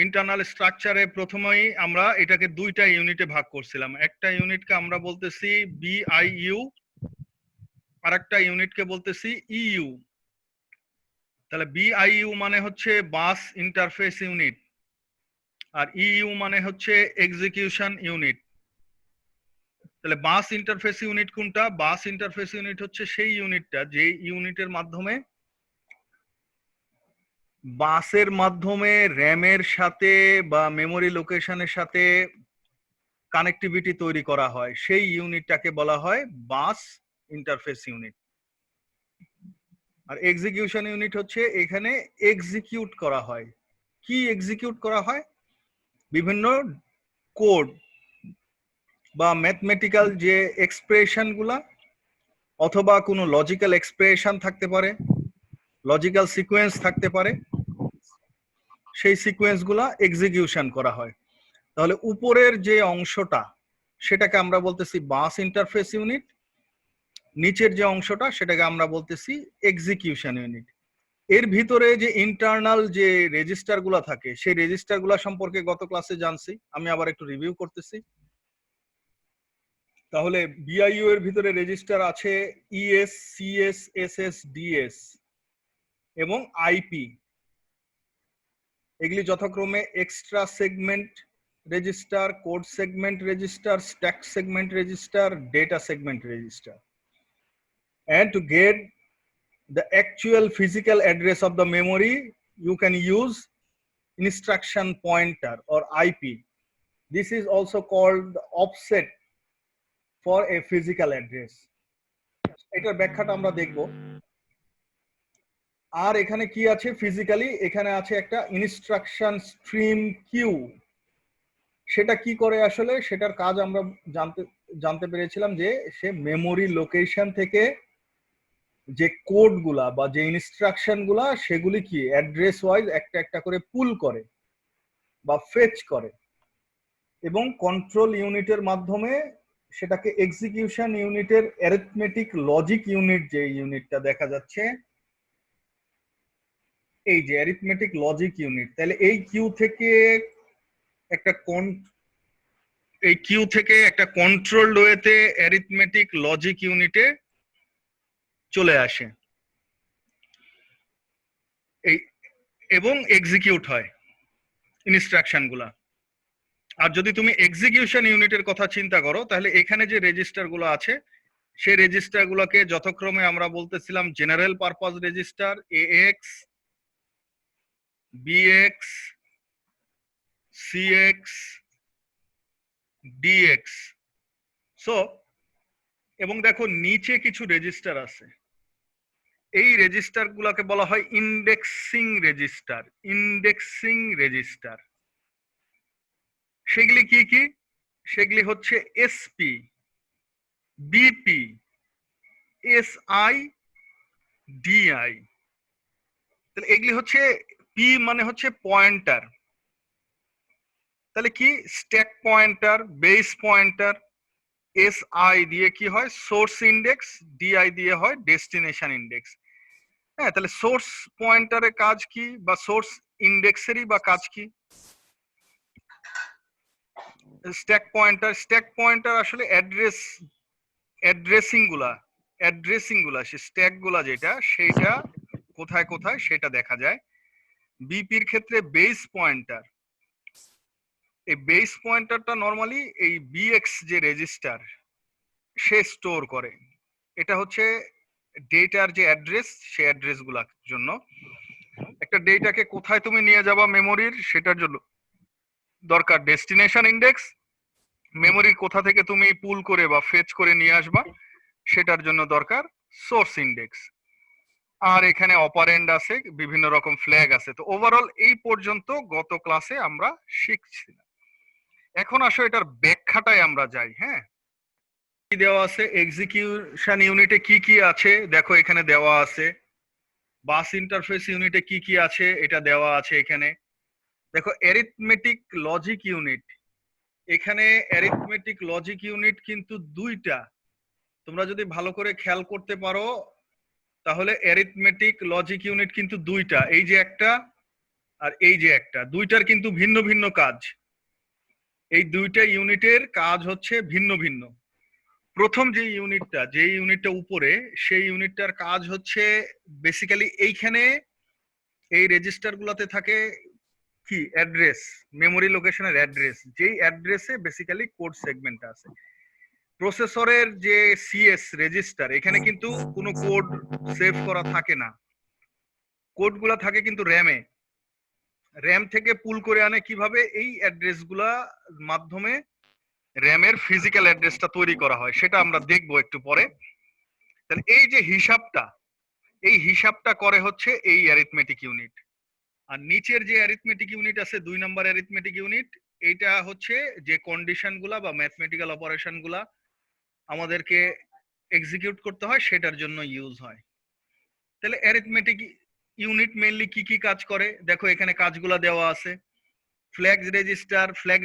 Internal স্ট্রাকচারে প্রথমেই আমরা এটাকে দুইটা ইউনিটে ভাগ করছিলাম। একটা ইউনিটকে আমরা বলতেছি বিআইইউ, আর একটা ইউনিটকে বলতেছি ইইউ। তাহলে বিআইইউ মানে হচ্ছে বাস ইন্টারফেস ইউনিট, আর ইইউ মানে হচ্ছে এক্সিকিউশন ইউনিট। তাহলে বাস ইন্টারফেস ইউনিট কোনটা? বাস ইন্টারফেস ইউনিট হচ্ছে সেই ইউনিটটা যে ইউনিটের মাধ্যমে বাসের মাধ্যমে র্যামের সাথে বা মেমোরি লোকেশনের সাথে কানেক্টিভিটি তৈরি করা হয়, সেই ইউনিটটাকে বলা হয় বাস ইন্টারফেস ইউনিট। আর এক্সিকিউশন ইউনিট হচ্ছে এখানে এক্সিকিউট করা হয়। কি এক্সিকিউট করা হয়? বিভিন্ন কোড বা ম্যাথমেটিক্যাল যে এক্সপ্রেশন গুলা, অথবা কোনো লজিক্যাল এক্সপ্রেশন থাকতে পারে, লজিক্যাল সিকোয়েন্স থাকতে পারে, সেই সিকোয়েন্স গুলা এক্সিকিউশন করা হয়। তাহলে উপরের যে অংশটা সেটাকে আমরা বলতেছি বাস ইন্টারফেস ইউনিট, নিচের যে অংশটা সেটাকে আমরা বলতেছি এক্সিকিউশন ইউনিট। এর ভিতরে যে ইন্টারনাল যে রেজিস্টার গুলা থাকে সেই রেজিস্টার গুলা সম্পর্কে গত ক্লাসে জানছি, আমি আবার একটু রিভিউ করতেছি। তাহলে বিআইইউ এর ভিতরে রেজিস্টার আছে ইএস, সিএস, এসএস, ডিএস এবং আইপি। এগুলি যথাক্রমে extra segment register, code segment register, stack segment register, data segment register. And to get the actual physical address of the memory, you can use instruction pointer or IP. This is also called the offset for a physical address. এটার ব্যাখ্যাটা আমরা দেখব। আর এখানে কি আছে physically? এখানে আছে একটা ইনস্ট্রাকশন স্ট্রিম কিউ। সেটা কি করে আসলে? সেটার কাজ আমরা জানতে পেরেছিলাম যে সে মেমোরি লোকেশন থেকে যে কোড গুলা বা যে ইনস্ট্রাকশন গুলা সেগুলি কি অ্যাড্রেস ওয়াইজ একটা একটা করে পুল করে বা ফেচ করে, এবং কন্ট্রোল ইউনিটের মাধ্যমে সেটাকে এক্সিকিউশন ইউনিটের অ্যারিথমেটিক লজিক ইউনিট, যে ইউনিটটা দেখা যাচ্ছে এই যে অ্যারিথমেটিক লজিক ইউনিট, তাহলে এই কিউ থেকে একটা কন্ট্রোল ওয়েতে অ্যারিথমেটিক লজিক ইউনিটে চলে আসে এই, এবং এক্সিকিউট হয় ইনস্ট্রাকশন গুলা। আর যদি তুমি এক্সিকিউশন ইউনিটের কথা চিন্তা করো, তাহলে এখানে যে রেজিস্টার গুলো আছে সেই রেজিস্টার গুলোকে যথাক্রমে আমরা বলতেছিলাম general purpose register, AX, BX, CX, DX. So এবং দেখো নিচে কিছু রেজিস্টার আছে, এই রেজিস্টার গুলাকে বলা হয় ইন্ডেক্সিং রেজিস্টার। ইন্ডেক্সিং রেজিস্টার সেগুলি কি কি? সেগুলি হচ্ছে এসপি, বিপি, এসআই, ডিআই। তাহলে এগুলি হচ্ছে পি মানে হচ্ছে পয়েন্টার। তাহলে কি? Stack pointer, base pointer. SI দিয়ে কি হয়? Source index. ডিআই দিয়ে হয় ডেস্টিনেশন ইন্ডেক্স। হ্যাঁ, তাহলে সোর্স পয়েন্টারের কাজ কি, বা সোর্স ইন্ডেক্সেরই বা কাজ কি? স্ট্যাক পয়েন্টার আসলে অ্যাড্রেসিং গুলা সে স্ট্যাক গুলা সেটা কোথায় কোথায় সেটা দেখা যায়। বিপির ক্ষেত্রে বেস পয়েন্টার, এই বেস পয়েন্টারটা নরমালি এই বিএক্স যে রেজিস্টার সে স্টোর করে। এটা হচ্ছে ডেটার যে অ্যাড্রেস, সেই অ্যাড্রেস গুলার জন্য। একটা ডেটাকে কোথায় তুমি নিয়ে যাবা মেমোরির, সেটার জন্য দরকার ডেস্টিনেশন ইন্ডেক্স। মেমোরি কোথা থেকে তুমি পুল করে বা ফেচ করে নিয়ে আসবা, সেটার জন্য দরকার সোর্স ইন্ডেক্স। আর এখানে অপারেন্ড আছে, বিভিন্ন রকম ফ্ল্যাগ আছে। তো ওভারঅল এই পর্যন্ত গত ক্লাসে আমরা শিখছি। এখন আসো এটার ব্যাখ্যাটাই আমরা যাই। হ্যাঁ, দেওয়া আছে এক্সিকিউশন ইউনিটে কি কি আছে, দেখো এখানে দেওয়া আছে। বাস ইন্টারফেস ইউনিটে কি কি আছে এটা দেওয়া আছে এখানে। দেখো অ্যারিথমেটিক লজিক ইউনিট, এখানে অ্যারিথমেটিক লজিক ইউনিট কিন্তু দুইটা। তোমরা যদি ভালো করে খেয়াল করতে পারো তাহলে অ্যারিথমেটিক লজিক ইউনিট কিন্তু দুইটা। এই যে একটা, আর এই যে একটা, দুইটার কিন্তু ভিন্ন ভিন্ন কাজ। এই দুইটা ইউনিটের কাজ হচ্ছে ভিন্ন ভিন্ন। প্রথম যে ইউনিটটা উপরে, সেই ইউনিটটার কাজ হচ্ছে বেসিক্যালি এইখানে এই রেজিস্টার গুলাতে থাকে কি অ্যাড্রেস, মেমোরি লোকেশনের অ্যাড্রেস, যেই অ্যাড্রেসে বেসিক্যালি কোড সেগমেন্ট আছে। প্রসেসরের যে সিএস রেজিস্টার, এখানে কিন্তু কোনো কোড সেভ করা থাকে না, কোডগুলা থাকে কিন্তু র্যামে। র্যাম থেকে পুল করে আনে কিভাবে, এই অ্যাড্রেসগুলা মাধ্যমে র্যামের ফিজিক্যাল অ্যাড্রেসটা তৈরি করা হয়, সেটা আমরা দেখবো একটু পরে। তাহলে এই যে হিসাবটা, এই হিসাবটা করে হচ্ছে এই অ্যারিথমেটিক ইউনিট। আর নিচের যে অ্যারিথমেটিক ইউনিট আছে 2 নম্বর অ্যারিথমেটিক ইউনিট, এইটা হচ্ছে যে কন্ডিশন গুলা বা ম্যাথমেটিক্যাল অপারেশন গুলা আমাদেরকে এক্সিকিউট করতে হয়, সেটার জন্য ইউজ হয়। তাহলে অ্যারিথমেটিক ইউনিট মেইনলি কি কি কাজ করে দেখো, এখানে কাজগুলা দেওয়া আছে। ফ্ল্যাগ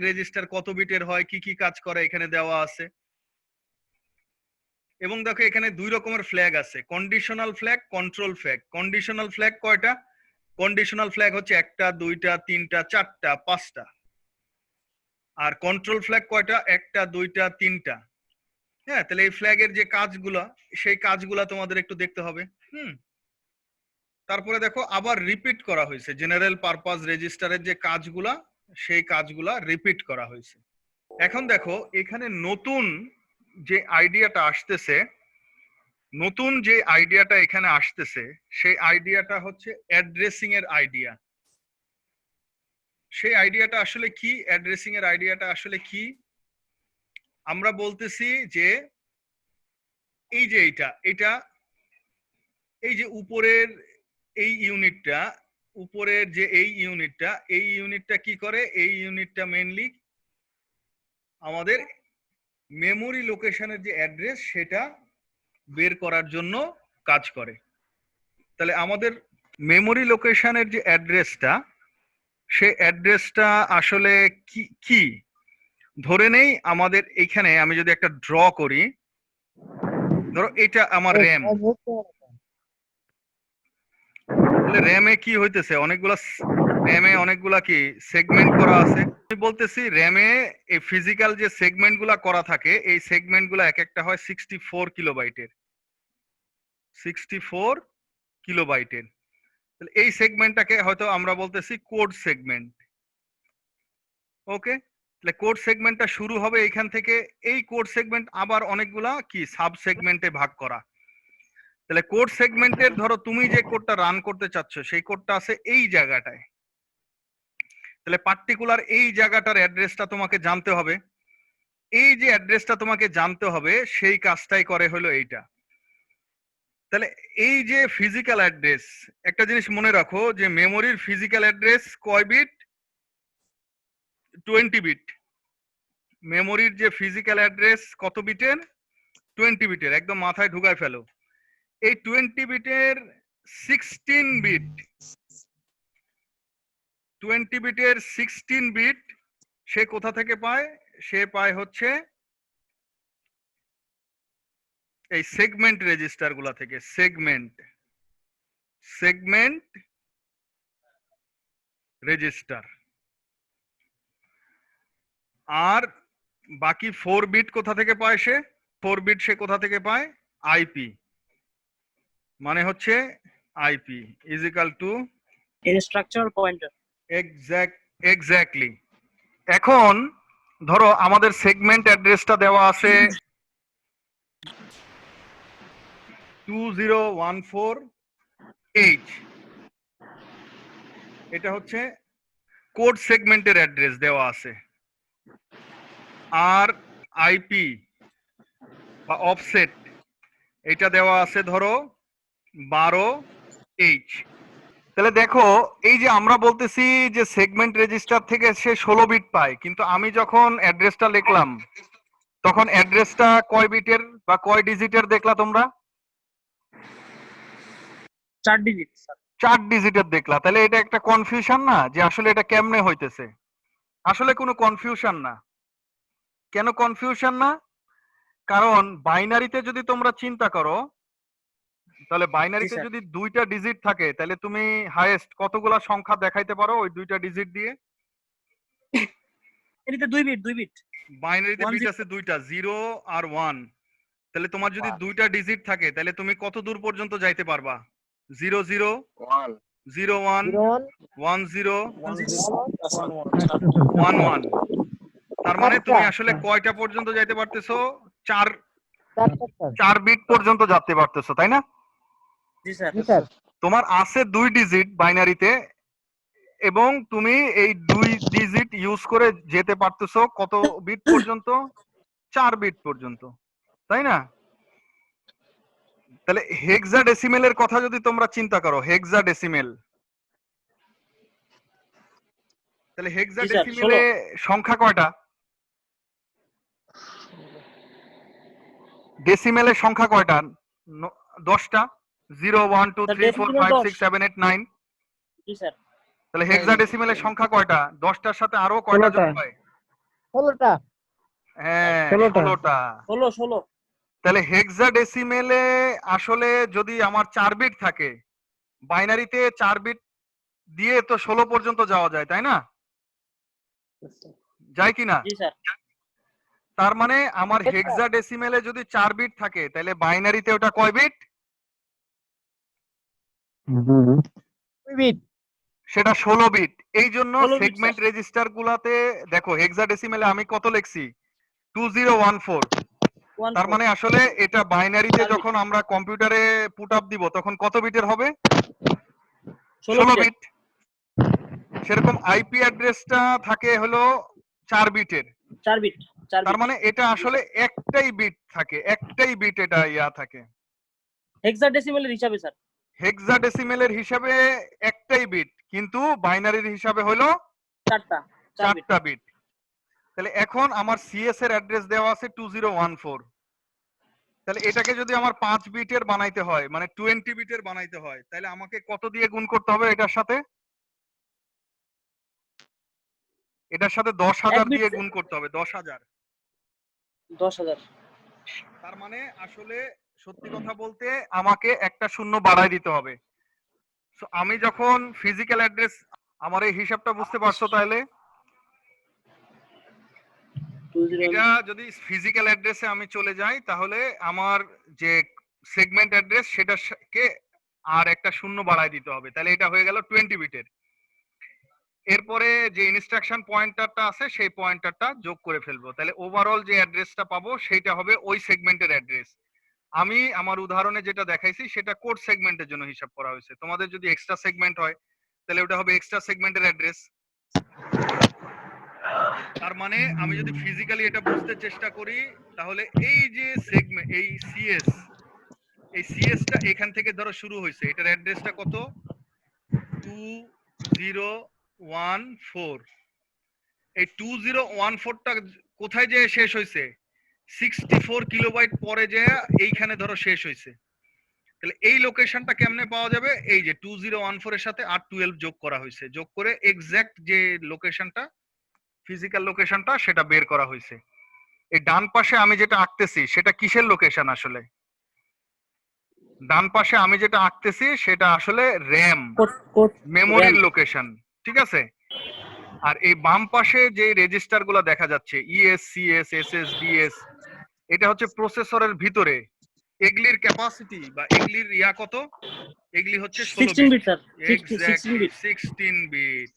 রেজিস্টার কত বিটের হয়, কি কি কাজ করে এখানে দেওয়া আছে। এবং দেখো এখানে দুই রকমের ফ্ল্যাগ আছে, conditional flag, control flag. Conditional flag কয়টা? কন্ডিশনাল ফ্ল্যাগ হচ্ছে 1টা 2টা 3টা 4টা 5টা। আর কন্ট্রোল ফ্ল্যাগ কয়টা? 1টা 2টা 3টা। হ্যাঁ, তাহলে এই ফ্ল্যাগের যে কাজগুলা, সেই কাজগুলা তোমাদের একটু দেখতে হবে। তারপরে দেখো আবার রিপিট করা হয়েছে, জেনারেল পারপাস রেজিস্টারের যে কাজগুলা, সেই কাজগুলা রিপিট করা হয়েছে। এখন দেখো এখানে নতুন যে আইডিয়াটা আসতেছে, সেই আইডিয়াটা হচ্ছে অ্যাড্রেসিং এর আইডিয়া। সেই আইডিয়াটা আসলে কি? অ্যাড্রেসিং এর আইডিয়াটা আসলে কি? আমরা বলতেছি যে এই যে এটা এই যে উপরের এই ইউনিটটা, এই ইউনিটটা কি করে? এই ইউনিটটা মেইনলি আমাদের মেমোরি লোকেশনের যে অ্যাড্রেস, সেটা বের করার জন্য কাজ করে। তাহলে আমাদের মেমোরি লোকেশনের যে অ্যাড্রেসটা, সেই অ্যাড্রেসটা আসলে কি ধরে নেই আমাদের এখানে। আমি যদি একটা ড্র করি, ধরো এটা আমার র্যাম। তাহলে র্যামে কি হইতেছে? অনেকগুলা কি সেগমেন্ট করা আছে। আমি বলতেছি র্যামে এই ফিজিক্যাল যে সেগমেন্ট গুলা করা থাকে, এই সেগমেন্ট গুলা এক একটা হয় 64 কিলোবাইটের। 64 কিলোবাইটের। তাহলে এই সেগমেন্টটাকে হয়তো আমরা বলতেছি কোড সেগমেন্ট। ওকে, তাহলে কোড সেগমেন্টটা শুরু হবে এখান থেকে। এই কোড সেগমেন্ট আবার অনেকগুলা কি সাব সেগমেন্টে ভাগ করা। তাহলে কোড সেগমেন্টের ধরো তুমি যে কোডটা রান করতে চাচ্ছ, সেই কোডটা আছে এই জায়গাটায়। তাহলে পার্টিকুলার এই জায়গাটার অ্যাড্রেসটা তোমাকে জানতে হবে। এই যে অ্যাড্রেসটা তোমাকে জানতে হবে, সেই কাজটাই করে হলো এইটা। তাহলে এই যে ফিজিক্যাল অ্যাড্রেস, একটা জিনিস মনে রাখো যে মেমোরির ফিজিক্যাল অ্যাড্রেস কয় বিট? 20 বিট। মেমোরির যে ফিজিক্যাল অ্যাড্রেস কত বিটের? 20 বিটের। একদম মাথায় ঢুকায় ফেলো। এই 20 বিটের 16 বিট, 20 বিটের 16 বিট সে কোথা থেকে পায়? সে পায় হচ্ছে এই সেগমেন্ট রেজিস্টার গুলা থেকে। Segment register. আর বাকি 4 বিট কোথা থেকে পায় সে? 4 বিট সে কোথা থেকে পায়? আইপি। মানে হচ্ছে IP is equal to instructional pointer. Exactly. এখন ধরো আমাদের সেগমেন্ট অ্যাড্রেসটা দেওয়া আছে 20148। এটা হচ্ছে কোড সেগমেন্টের অ্যাড্রেস দেওয়া আছে। আর আইপি বা অফসেট এটা দেওয়া আছে ধরো 12H। তাহলে দেখো এই যে আমরা বলতেছি যে সেগমেন্ট রেজিস্টার থেকে সে 16 বিট পায়, কিন্তু আমি যখন অ্যাড্রেসটা লিখলাম, তখন অ্যাড্রেসটা কয় বিটের বা কয় ডিজিটের দেখলা তোমরা? 4 ডিজিট। 4 ডিজিটের দেখলা। তাহলে এটা একটা কনফিউশন না যে আসলে এটা কেমনে হইতেছে? আসলে কোনো কনফিউশন না। কেন কনফিউশন না? কারণ বাইনারিতে যদি তোমরা চিন্তা করো, তাহলে বাইনারিতে স্যার। যদি দুইটা ডিজিট থাকে তাহলে তুমি হাইয়েস্ট কতগুলা সংখ্যা দেখাইতে পারো ওই দুইটা ডিজিট দিয়ে? এটিতে 2 বিট বাইনারিতে 1 বিট 0 আছে দুইটা, 0 আর 1। তাহলে তোমার যদি দুইটা ডিজিট থাকে তাহলে তুমি কত দূর পর্যন্ত যাইতে পারবা? 0 0 0 1 1 0 1 0 1 1। তার মানে তুমি আসলে কয়টা পর্যন্ত যাইতে পারতেছো? 4 বিট পর্যন্ত যেতে পারতেছো, তাই না? জি স্যার। তোমার আছে 2 ডিজিট বাইনারিতে এবং তুমি এই 2 ডিজিট ইউজ করে যেতে পারতেছো কত বিট পর্যন্ত? 4 বিট পর্যন্ত, তাই না? তাহলে হেক্সাডেসিমেলের কথা যদি তোমরা চিন্তা করো, হেক্সাডেসিমেল, তাহলে জি স্যার। হেক্সাডেসিমেলে 16 সংখ্যা কয়টা? ডেসিমেলের সংখ্যা কয়টা? 10টা। 0 1 2 স্যার 3 4 ডেসিমেল 5 6 10। 7 8 9। জি স্যার। তাহলে হেক্সাডেসিমেলের সংখ্যা কয়টা? 10টার সাথে আরো কয়টা যোগ হয়? 16টা। হ্যাঁ, 16টা। 16টা। 16 তাহলে হেক্সাডেসিমেলে আসলে যদি আমার 4 বিট থাকে, বাইনারিতে 4 বিট দিয়ে তো 16 পর্যন্ত যাওয়া যায়, তাই না? যায় কি না? জি স্যার। তার মানে আমার হেক্সাডেসিমেলে যদি 4 বিট থাকে তাহলে বাইনারিতে ওটা কয় বিট? 2 বিট। সেটা 16 বিট। এই জন্য 16 বিট সেগমেন্ট স্যার। রেজিস্টার গুলাতে দেখো হেক্সাডেসিমেলে আমি কত লিখছি? 2014। তার 14 মানে আসলে এটা বাইনারিতে 4 বিট যখন আমরা কম্পিউটারে পুট আপ দিব তখন কত বিটের হবে? 16 16 বিটের। বিট। সেরকম আইপি অ্যাড্রেসটা থাকে হলো 4 বিটের। 4 বিট 4 তার বিট। মানে এটা আসলে একটাই বিট থাকে, একটাই বিট এটা থাকে। হেক্সাডেসিমেলের হিসাবে স্যার। হেক্সাডেসিমেলের হিসাবে একটাই বিট, কিন্তু বাইনারির হিসাবে হলো 4টা 4 বিট। 4টা বিট। তাহলে এখন আমার সিএস এর অ্যাড্রেস দেওয়া আছে 2014। তাহলে এটাকে যদি আমার 5 বিটের বানাইতে হয়, মানে 20 বিটের বানাইতে হয়, তাহলে আমাকে কত দিয়ে গুণ করতে হবে এটার সাথে? এটার সাথে 1 10,000 বিট দিয়ে গুণ করতে হবে, 10,000। 10,000। তার মানে আসলে সত্যি কথা বলতে আমাকে একটা শূন্য বাড়াই দিতে হবে। So, আমি যখন ফিজিক্যাল অ্যাড্রেস, আমার এই হিসাবটা বুঝতে পারছো তাহলে? 20 এটা যদি ফিজিক্যাল অ্যাড্রেসে আমি চলে যাই তাহলে আমার যে সেগমেন্ট অ্যাড্রেস সেটাকে আর একটা শূন্য বাড়াই দিতে হবে, তাহলে এটা হয়ে গেল 20 বিটের। এরপরে যে ইনস্ট্রাকশন পয়েন্টারটা আছে সেই পয়েন্টারটা যোগ করে ফেলবো, তাহলে ওভারঅল যে অ্যাড্রেসটা পাবো সেটা হবে ওই সেগমেন্টের অ্যাড্রেস। আমি আমার উদাহরণে যেটা দেখাইছি সেটা কোড সেগমেন্টের জন্য হিসাব করা হয়েছে। তোমাদের যদি এক্সট্রা সেগমেন্ট হয় তাহলে ওটা হবে এক্সট্রা সেগমেন্টের অ্যাড্রেস। তার মানে আমি যদি ফিজিক্যালি এটা বুঝতে চেষ্টা করি তাহলে এই যে সেগমেন্ট, এই সিএসটা এখান থেকে ধরো শুরু হয়েছে, এটার অ্যাড্রেসটা কত? 2014। এই 2014টা কোথায় যে শেষ হয়েছে? 64 কিলোবাইট পরে যে এইখানে ধরো শেষ হয়েছে। তাহলে এই লোকেশনটা কেমনে পাওয়া যাবে? এই যে 2014 এর সাথে আর 12 যোগ করা হয়েছে, যোগ করে এক্সাক্ট যে লোকেশনটা, ফিজিক্যাল লোকেশনটা সেটা বের করা হয়েছে। এই ডান পাশে আমি যেটা আঁকতেছি সেটা কিসের লোকেশন আসলে? ডান পাশে আমি যেটা আঁকতেছি সেটা আসলে র্যাম, কোড মেমোরির লোকেশন, ঠিক আছে? আর এই বাম পাশে যে রেজিস্টার গুলো দেখা যাচ্ছে ইএস, সিএস, এসএস, ডিএস, এটা হচ্ছে প্রসেসরের ভিতরে। এগুলির ক্যাপাসিটি বা এগুলির কত? এগুলি হচ্ছে 16 16 bit. Bit sir. 16 exactly bit. 16 bit.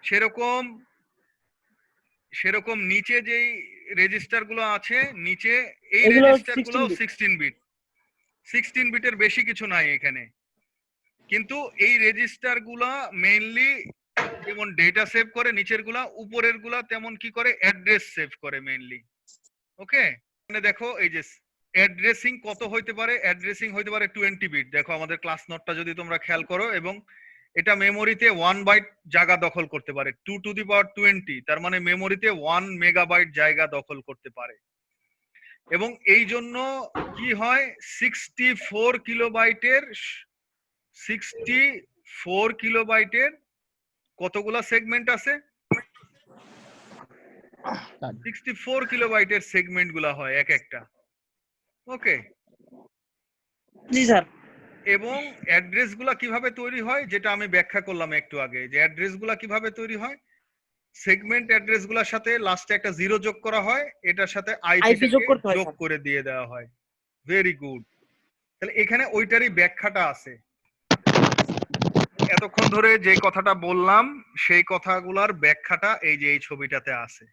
সেরকম সেরকম নিচে যেই রেজিস্টার গুলো আছে, নিচে এই এগুলো রেজিস্টার গুলো 16 বিট। 16 বিট। 16 বিটের বেশি কিছু নাই এখানে। কিন্তু এই রেজিস্টার গুলা মেইনলি যেমন ডেটা সেভ করে নিচের গুলা, উপরের গুলা তেমন কি করে? অ্যাড্রেস সেভ করে মেইনলি। ওকে, এখানে দেখো এই যে অ্যাড্রেসিং কত হইতে পারে? অ্যাড্রেসিং হইতে পারে 20 বিট। দেখো আমাদের ক্লাস নোটটা যদি তোমরা খেয়াল করো, এবং এটা মেমোরিতে 1 বাইট জায়গা দখল করতে পারে, 2 টু দি পাওয়ার 20। তার মানে মেমোরিতে 1 মেগাবাইট জায়গা দখল করতে পারে। এবং এই জন্য কি হয়, 64 কিলোবাইটের 64 কিলোবাইটের কতগুলা সেগমেন্ট আছে? 64 কিলোবাইটের সেগমেন্ট গুলা হয় এক একটা। ওকে, জি স্যার। এবং অ্যাড্রেস গুলা কিভাবে তৈরি হয় যেটা আমি ব্যাখ্যা করলাম একটু আগে, যে অ্যাড্রেস গুলা কিভাবে তৈরি হয়, সেগমেন্ট অ্যাড্রেস গুলার সাথে লাস্টে একটা জিরো যোগ করা হয়, এটার সাথে আইপি যোগ আইপিটাকে করতে হয় যোগ স্যার। করে দিয়ে দেওয়া হয়। Very good. তাহলে এখানে ওইটারই ব্যাখ্যাটা আছে। এতক্ষণ ধরে যে কথাটা বললাম সেই কথাগুলার ব্যাখ্যাটা এই যে এই ছবিটাতে আছে।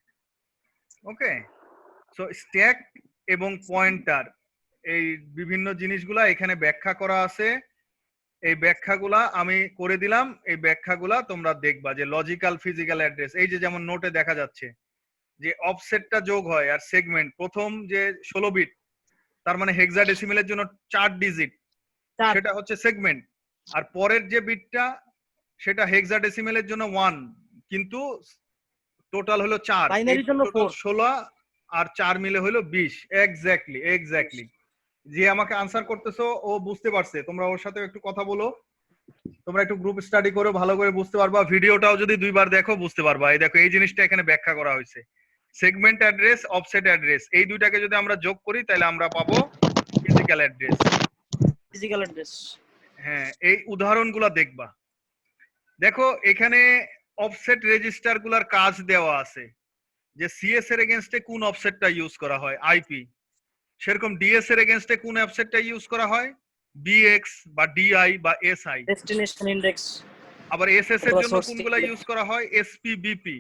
ওকে, সো স্ট্যাক এবং পয়েন্টার এই বিভিন্ন জিনিসগুলা এখানে ব্যাখ্যা করা আছে। এই ব্যাখ্যাগুলা আমি করে দিলাম, এই ব্যাখ্যাগুলা তোমরা দেখবা যে লজিক্যাল ফিজিক্যাল অ্যাড্রেস, এই যে যেমন নোটে দেখা যাচ্ছে যে অফসেটটা যোগ হয় আর সেগমেন্ট, প্রথম যে 16 বিট তার মানে হেক্সাডেসিমেলের জন্য 4 ডিজিট, চার। সেটা হচ্ছে সেগমেন্ট। আর পরের যে বিটটা সেটা হেক্সাডেসিমেলের জন্য 1, কিন্তু টোটাল হলো 4, বাইনারির জন্য টোটাল 4। 16 আর 4 মিলে হলো 20। Exactly exactly. যে আমাকে আনসার করতেছো ও বুঝতে পারছে, তোমরা ওর সাথে একটু কথা বলো, তোমরা একটু গ্রুপ স্টাডি করো, ভালো করে বুঝতে পারবা। ভিডিওটাও যদি 2বার দেখো বুঝতে পারবা। এই দেখো এই জিনিসটা এখানে ব্যাখ্যা করা হয়েছে। সেগমেন্ট অ্যাড্রেস, অফসেট অ্যাড্রেস, এই দুইটাকে যদি আমরা যোগ করি তাহলে আমরা পাবো ফিজিক্যাল অ্যাড্রেস। Physical address. হ্যাঁ, এই উদাহরণগুলো দেখবা। দেখো এখানে অফসেট রেজিস্টার গুলার কাজ দেওয়া আছে, যে সিএস এর এগেইনস্টে কোন অফসেটটা ইউজ করা হয়, আইপি। সেরকম ডিএস এর এগেইনস্টে কোন অফসেটটা ইউজ করা হয়, বিএক্স বা ডিআই বা এসআই। Destination index. আবার এসএস এর জন্য কোনগুলা ইউজ করা হয়, এসপি বিপি।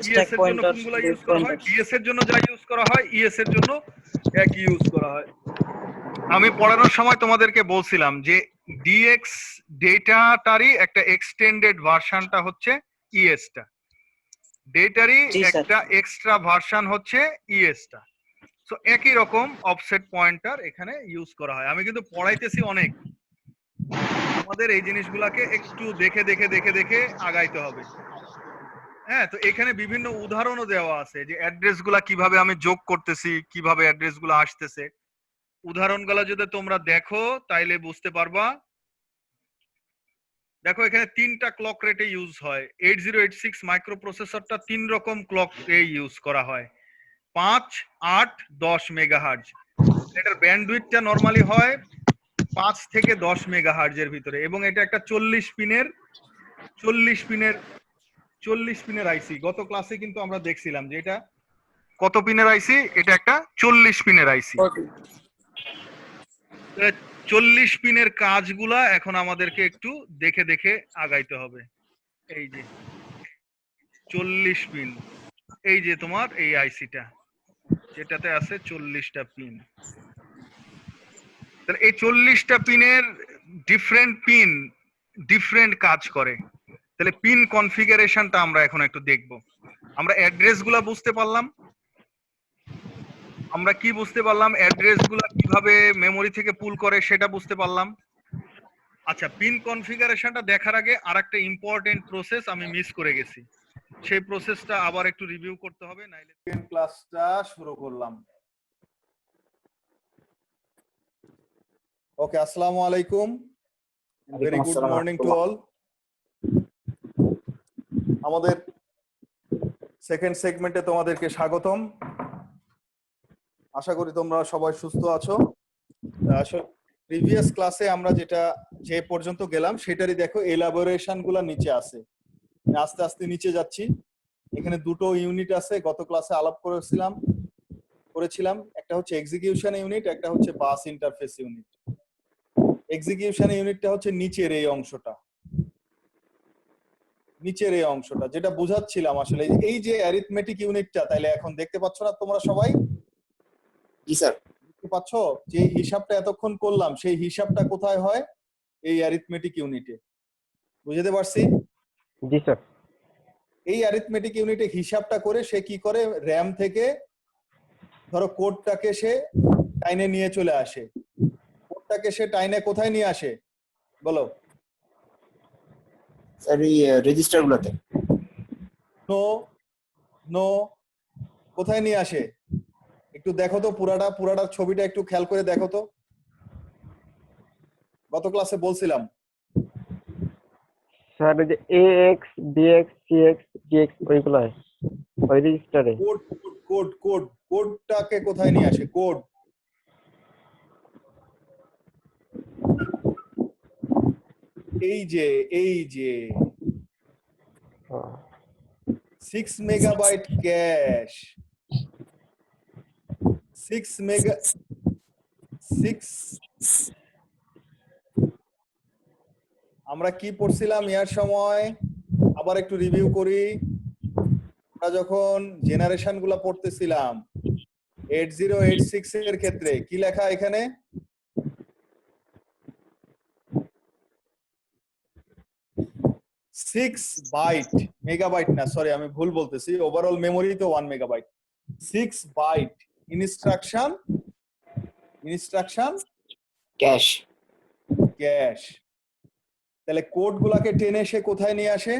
স্ট্যাক ইএস এর জন্য পয়েন্টার, কোনগুলা বেস ইউজ করা হয়, পয়েন্টার। ডিএস এর জন্য যা ইউজ করা হয় ইএস এর জন্য একই ইউজ করা হয়। আমি পড়ানোর সময় তোমাদেরকে বলছিলাম যে ডিএক্স ডেটাটারই একটা এক্সটেন্ডেড ভার্সনটা হচ্ছে ইএসটা, ডেটারই জি স্যার। একটা এক্সট্রা ভার্সন হচ্ছে ইএসটা। সো একই রকম অফসেট পয়েন্টার এখানে ইউজ করা হয়। আমি কিন্তু পড়াইতেছি অনেক, আমাদের এই জিনিসগুলাকে একটু দেখে দেখে দেখে দেখে আগাইতে হবে। হ্যাঁ, তো এখানে বিভিন্ন উদাহরণও দেওয়া আছে যে অ্যাড্রেস গুলা কিভাবে আমি যোগ করতেছি, কিভাবে অ্যাড্রেস গুলা আসতেছে। উদাহরণগুলো যদি তোমরা দেখো তাইলে বুঝতে পারবা। দেখো এখানে 3টা ক্লক রেটে ইউজ হয়। 8086 মাইক্রো প্রসেসরটা 3 রকম ক্লক রে ইউজ করা হয়, 5, 8, 10 মেগাহার্জ। এটার ব্যান্ডউইথটা নরমালি হয় 5 থেকে 10 মেগাহার্জের ভিতরে, এবং এটা একটা 40 পিনের আইসি। গত ক্লাসে কিন্তু আমরা দেখছিলাম যে এটা কত পিনের আইসি, এটা একটা 40 পিনের আইসি। 40 পিনের কাজগুলা এখন আমাদেরকে একটু দেখে দেখে আগাইতে হবে। এই যে 40 পিন, এই যে তোমার এই আইসিটা যেটাতে আছে 40টা পিন। তাহলে এই 40টা পিনের ডিফারেন্ট পিন ডিফারেন্ট কাজ করে। তাহলে পিন কনফিগারেশনটা আমরা এখন একটু দেখব। আমরা অ্যাড্রেস গুলা বুঝতে পারলাম, আমরা কি বুঝতে পারলাম, অ্যাড্রেস গুলা কিভাবে মেমোরি থেকে পুল করে সেটা বুঝতে পারলাম। আচ্ছা, পিন কনফিগারেশনটা দেখার আগে আরেকটা ইম্পর্টেন্ট প্রসেস আমি মিস করে গেছি, সেই প্রসেসটা আবার একটু রিভিউ করতে হবে, নাইলে ক্লাসটা শুরু করলাম। ওকে, আসসালামু আলাইকুম, very good morning to all. আমাদের সেকেন্ড সেগমেন্টে তোমাদেরকে স্বাগতম। আশা করি তোমরা সবাই সুস্থ আছো। আসলে প্রিভিয়াস ক্লাসে আমরা যে পর্যন্ত গেলাম সেটারই দেখো এলাবোরেশন গুলা নিচে আছে। আস্তে আস্তে নিচে যাচ্ছি। এখানে দুটো ইউনিট আছে, গত ক্লাসে আলাপ করেছিলাম। একটা হচ্ছে এক্সিকিউশন ইউনিট, একটা হচ্ছে বাস ইন্টারফেস ইউনিট। এক্সিকিউশন ইউনিটটা হচ্ছে নিচের এই অংশটা, যেটা বুঝাচ্ছিলাম আসলে। এই যে অ্যারিথমেটিক ইউনিটটা, তাইলে এখন দেখতে পাচ্ছ না তোমরা সবাই? জি স্যার। দেখতে পাচ্ছ যে হিসাবটা এতক্ষণ করলাম, সেই হিসাবটা কোথায় হয়? এই অ্যারিথমেটিক ইউনিটে। বুঝতে পারছি? জি স্যার। এই অ্যারিথমেটিক ইউনিটে হিসাবটা করে সে কি করে, র্যাম থেকে ধরো কোডটাকে সে টাইনে নিয়ে চলে আসে। কোডটাকে সে টাইনে কোথায় নিয়ে আসে বলো? স্যার এই রেজিস্টার গুলোতে। নো, কোথায় নিয়ে আসে? একটু দেখো তো, পুরাটা ছবিটা একটু খেয়াল করে দেখো তো। গত ক্লাসে বলছিলাম স্যার এই যে এএক্স বিএক্স সিএক্স জিএক্স ওইগুলো ওই রেজিস্টারে। কোডটাকে কোথায় নিয়ে আসে? কোড এই যে হ্যাঁ। 6 মেগাবাইট ক্যাশ 6 আমরা কি পড়ছিলাম ইয়ার সময়, আবার একটু রিভিউ করি। আমরা যখন জেনারেশন গুলা পড়তেছিলাম 8086 এর ক্ষেত্রে কি লেখা এখানে, 6 বাইট, মেগাবাইট না, সরি আমি ভুল বলতেছি, ওভারঅল মেমোরি তো 1 megabyte. 6 byte instruction cache cache. তাহলে কোড গুলাকে টেনে সে কোথায় নিয়ে আসে?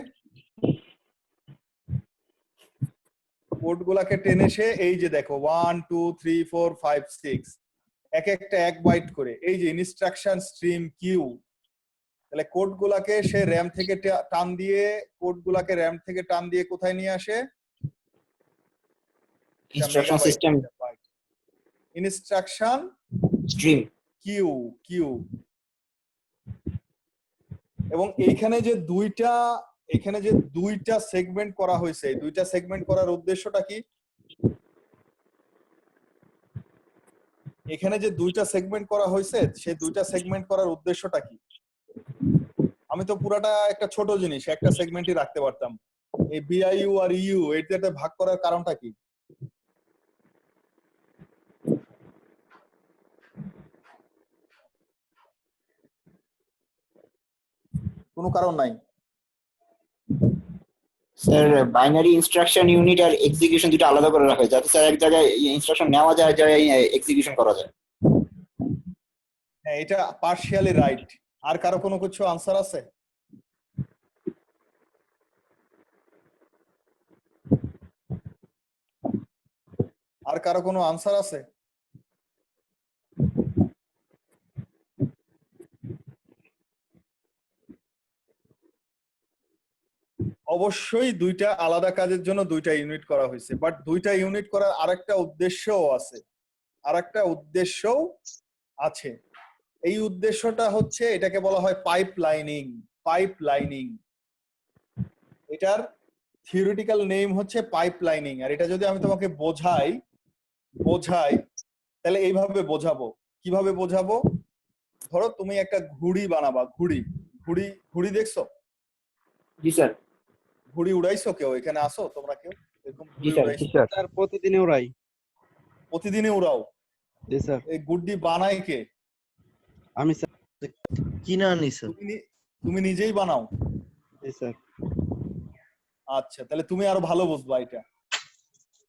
কোড গুলাকে টেনে সে এই যে দেখো 1 2 3 4 5 6 এক একটা 1 বাইট করে, এই যে ইনস্ট্রাকশন স্ট্রিম কিউ। তাহলে কোড গুলাকে সে র্যাম থেকে টান দিয়ে কোথায় নিয়ে আসে? Instruction system instruction stream queue. এবং এখানে যে দুইটা সেগমেন্ট করা হয়েছে, দুইটা সেগমেন্ট করার উদ্দেশ্যটা কি? এখানে যে দুইটা সেগমেন্ট করা হয়েছে, সেই দুইটা সেগমেন্ট করার উদ্দেশ্যটা কি? আমি তো পুরাটা একটা ছোট জিনিস একটা সেগমেন্টই রাখতে পারতাম। এই বিআইইউ আর ইউ এটাতে ভাগ করার কারণটা কি? কোনো কারণ নাই। স্যার বাইনারি ইনস্ট্রাকশন ইউনিট আর এক্সিকিউশন দুটো আলাদা করে রাখা হয়, যাতে স্যার এক জায়গায় ইনস্ট্রাকশন নেওয়া যায় এক্সিকিউশন করা যায়। হ্যাঁ, এটা পার্শিয়ালি রাইট। আর কারো কোনো কিছু আনসার আছে? আর কারো কোনো আনসার আছে? অবশ্যই দুইটা আলাদা কাজের জন্য দুইটা ইউনিট করা হয়েছে, বাট দুইটা ইউনিট করার আরেকটা উদ্দেশ্যও আছে। এই উদ্দেশ্যটা হচ্ছে, এটাকে বলা হয় পাইপলাইনিং। এটার থিওরিটিক্যাল নেম হচ্ছে পাইপলাইনিং। আর এটা যদি আমি তোমাকে বোঝাই তাহলে এইভাবে বোঝাবো। কিভাবে বোঝাবো? ধরো তুমি একটা ঘুড়ি বানাবা, ঘুড়ি দেখছো? জি স্যার। ঘুড়ি উড়াইছো কেউ? এখানে আসো তোমরা কেউ এরকম ঘুড়ি জি স্যার। উড়াইছো? স্যার প্রতিদিনই উড়াই। প্রতিদিনই উড়াও? জি স্যার। এই গুড্ডি বানায় কে? আমি স্যার। কিনা আনি স্যার। তুমি নিজেই বানাও? জি স্যার। আচ্ছা, তাহলে তুমি আরো ভালো বুঝবা এটা।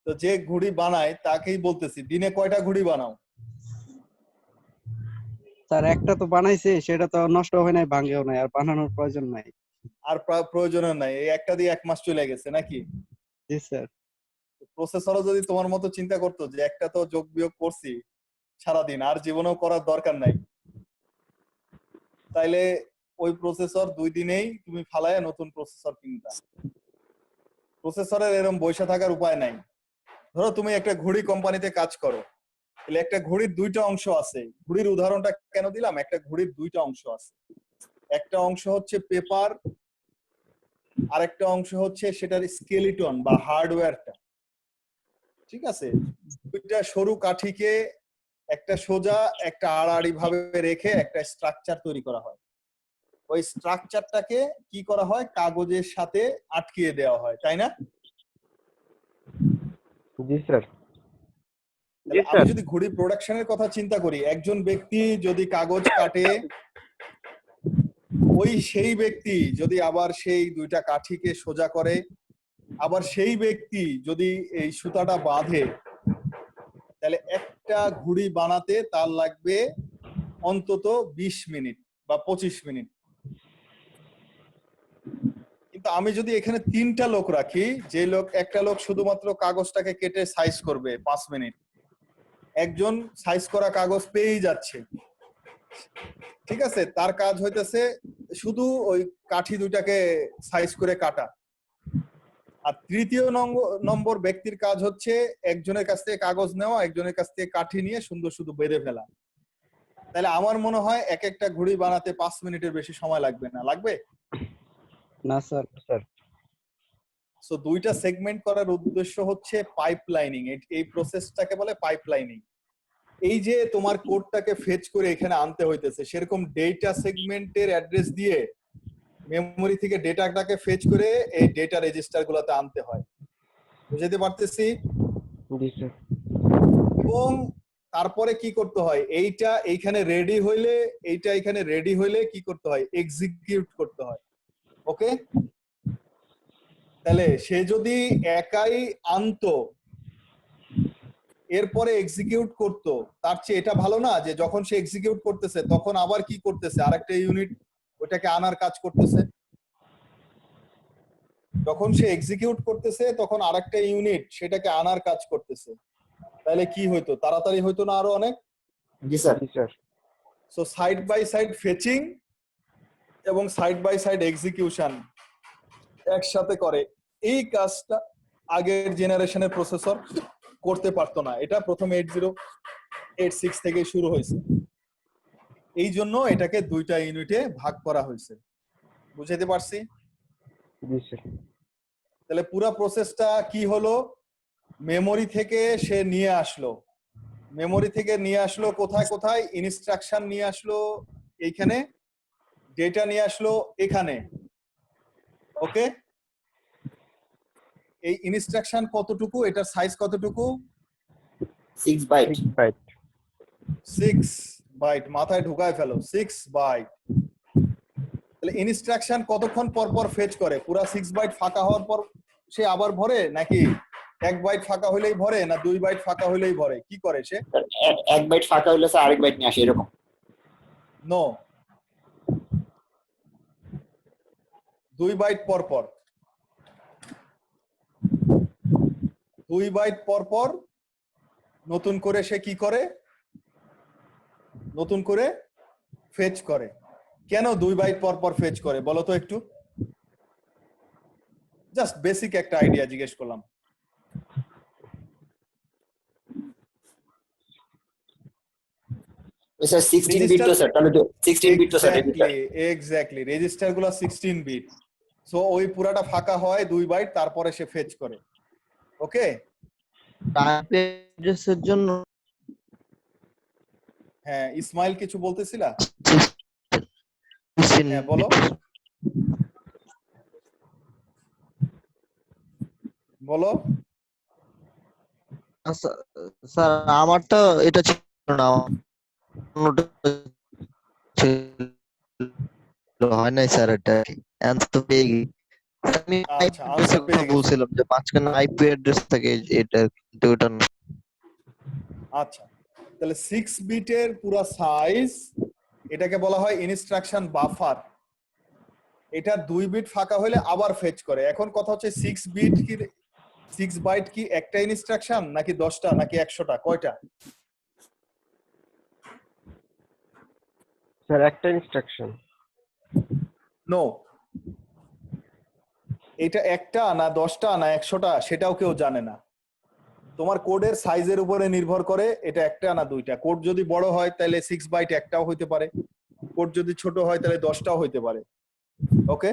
তো যে ঘুড়ি বানায় তাকেই বলতেছি, দিনে কয়টা ঘুড়ি বানাও? স্যার একটা তো বানাইছে, সেটা তো নষ্ট হয় নাই, ভাঙেও নাই, আর বানানোর প্রয়োজন নাই। আর প্রয়োজনও নাই, এই একটা দিয়ে 1 মাস চলে গেছে নাকি? জি স্যার। প্রসেসরও যদি তোমার মতো চিন্তা করতো যে একটা তো যোগ বিয়োগ করছি সারাদিন, আর জীবনেও করার দরকার নাই, তাইলে ওই প্রসেসর 2 দিনেই তুমি ফালায় নতুন প্রসেসর কিনতা। প্রসেসরের এরকম বসে থাকার উপায় নাই। ধরো তুমি একটা ঘড়ি কোম্পানিতে কাজ করো, তাহলে একটা ঘড়ির দুইটা অংশ আছে। ঘড়ির উদাহরণটা কেন দিলাম? একটা ঘড়ির দুইটা অংশ আছে, একটা অংশ হচ্ছে পেপার, আর একটা অংশ হচ্ছে সেটার স্কেলিটন বা হার্ডওয়্যারটা। ঠিক আছে? দুইটা সরু কাঠিকে একটা সোজা একটা আড়াআড়ি ভাবে রেখে একটা স্ট্রাকচার তৈরি করা হয়। ওই স্ট্রাকচারটাকে কি করা হয়? কাগজের সাথে আটকিয়ে দেওয়া হয়, তাই না? জি স্যার। আমি যদি ঘড়ি প্রোডাকশনের কথা চিন্তা করি, একজন ব্যক্তি যদি কাগজ কাটে, সেই ব্যক্তি যদি আবার সেই দুইটা কাঠিকে সোজা করে, আবার সেই ব্যক্তি যদি এই সুতাটা বাঁধে, তাহলে একটা ঘড়ি বানাতে তার লাগবে অন্তত 20 মিনিট বা 25 মিনিট। কিন্তু আমি যদি এখানে 3টা লোক রাখি, একটা লোক শুধুমাত্র কাগজটাকে কেটে সাইজ করবে 5 মিনিট, একজন সাইজ করা কাগজ পেয়েই যাচ্ছে, ঠিক আছে, তার কাজ হইতেছে শুধু ওই কাঠি দুইটাকে সাইজ করে কাটা। আর তৃতীয় নম্বর ব্যক্তির কাজ হচ্ছে একজনের কাছ থেকে কাগজ নেওয়া, একজনের কাছ থেকে কাঠি নিয়ে সুন্দর শুধু বেঁধে ফেলা। তাহলে আমার মনে হয় এক একটা ঘড়ি বানাতে 5 মিনিটের বেশি সময় লাগবে না, লাগবে? না স্যার। স্যার সো দুইটা সেগমেন্ট করার উদ্দেশ্য হচ্ছে পাইপলাইনিং। এই প্রসেসটাকে বলে পাইপলাইনিং। এই যে তোমার কোডটাকে ফেচ করে এখানে আনতে হইতেছে, সেরকম ডেটা সেগমেন্টের অ্যাড্রেস দিয়ে মেমোরি থেকে ডেটাটাকে ফেচ করে এই ডেটা রেজিস্টার গুলোতে আনতে হয়। বুঝতে পারতেছি? জি স্যার। এবং তারপরে কি করতে হয়, এইটা এইখানে রেডি হইলে, এইটা এখানে রেডি হইলে কি করতে হয়, এক্সিকিউট করতে হয়। ওকে, তাহলে সে যদি একাই আনতো এরপরে এক্সিকিউট করতো, তার চেয়ে এটা ভালো না যে যখন সে এক্সিকিউট করতেছে তখন আবার কি করতেছে, আরেকটা ইউনিট ওটাকে আনার কাজ করতেছে। যখন সে এক্সিকিউট করতেছে তখন আরেকটা ইউনিট সেটাকে আনার কাজ করতেছে। তাহলে কি হইতো, তাড়াতাড়ি হইতো না আরো অনেক? জি স্যার। জি sir. So side by side fetching এবং সাইড বাই সাইড এক্সিকিউশন একসাথে করে। এই কাজটা আগের জেনারেশনের প্রসেসর করতে পারতো না। এটা প্রথম 8086 থেকে শুরু হয়েছে। এই জন্য এটাকে দুইটা ইউনিটে ভাগ করা হয়েছে। বুঝাইতে পারছি? জি স্যার। তাহলে পুরো প্রসেসটা কি হলো, মেমোরি থেকে সে নিয়ে আসলো, মেমোরি থেকে নিয়ে আসলো কোথায় কোথায়, ইনস্ট্রাকশন নিয়ে আসলো এইখানে, ডেটা নিয়ে আসলো এখানে। ওকে, এই ইনস্ট্রাকশন কতটুকু, এটার সাইজ কতটুকু? 6 বাইট। 6 বাইট। 6 বাইট, মাথায় ঢুকায় ফেলো, 6 বাইট। তাহলে ইনস্ট্রাকশন কতক্ষণ পর পর ফেচ করে? পুরা 6 বাইট ফাঁকা হওয়ার পর সে আবার ভরে, নাকি 1 বাইট ফাঁকা হইলেই ভরে, না 2 বাইট ফাঁকা হইলেই ভরে? কি করে সে? 1 বাইট ফাঁকা হইলে স্যার আরেক বাইট নিয়ে আসে এরকম। নো, 2 বাইট পর পর, 2 বাইট পর পর নতুন করে সে কি করে, নতুন করে ফেচ করে। কেন 2 বাইট পর পর ফেচ করে বলো তো একটু? জাস্ট বেসিক একটা আইডিয়া জিজ্ঞেস করলাম। স্যার 16 বিট তো স্যার, তাহলে তো 16 বিট তো স্যার রেজিস্টার। এক্স্যাক্টলি, রেজিস্টার গুলো 16 বিট। সো ওই পুরাটা ফাঁকা হয় 2 বাইট, তারপরে সে ফেচ করে। ওকে, আইপি অ্যাড্রেসের জন্য হ্যাঁ ইসমাইল কিছু বলতেছিলা? 16 হ্যাঁ বলো বলো। আচ্ছা, স্যার আমারটা এটা ছিল না, অন্যটা ছিল, হয় নাই স্যার, এটা অ্যান্সার তো পেয়ে গেছি। আমি আইপি আচ্ছা, অ্যাড্রেসের আনসার পেয়ে কথা গেছো। বলছিলাম যে মাঝখানে আইপি অ্যাড্রেস থাকে, এটা কিন্তু ওটা না। আচ্ছা, তাহলে 6 বিটের পুরো সাইজ, এটাকে বলা হয় ইনস্ট্রাকশন বাফার। এটা 2 বিট ফাঁকা হলে আবার ফেচ করে। এখন কথা হচ্ছে 6 বিট কি, 6 বাইট কি একটা ইনস্ট্রাকশন, নাকি 10টা, নাকি 100টা, কয়টা? স্যার একটা ইনস্ট্রাকশন। নো, এটা একটা না 10টা না 100টা সেটাও কেউ জানে না। তোমার কোডের সাইজের উপরে নির্ভর করে এটা একটা না 2টা। কোড যদি বড় হয় তাহলে 6 বাইট একটাও হইতে পারে, কোড যদি ছোট হয় তাহলে 10টাও হইতে পারে। ওকে,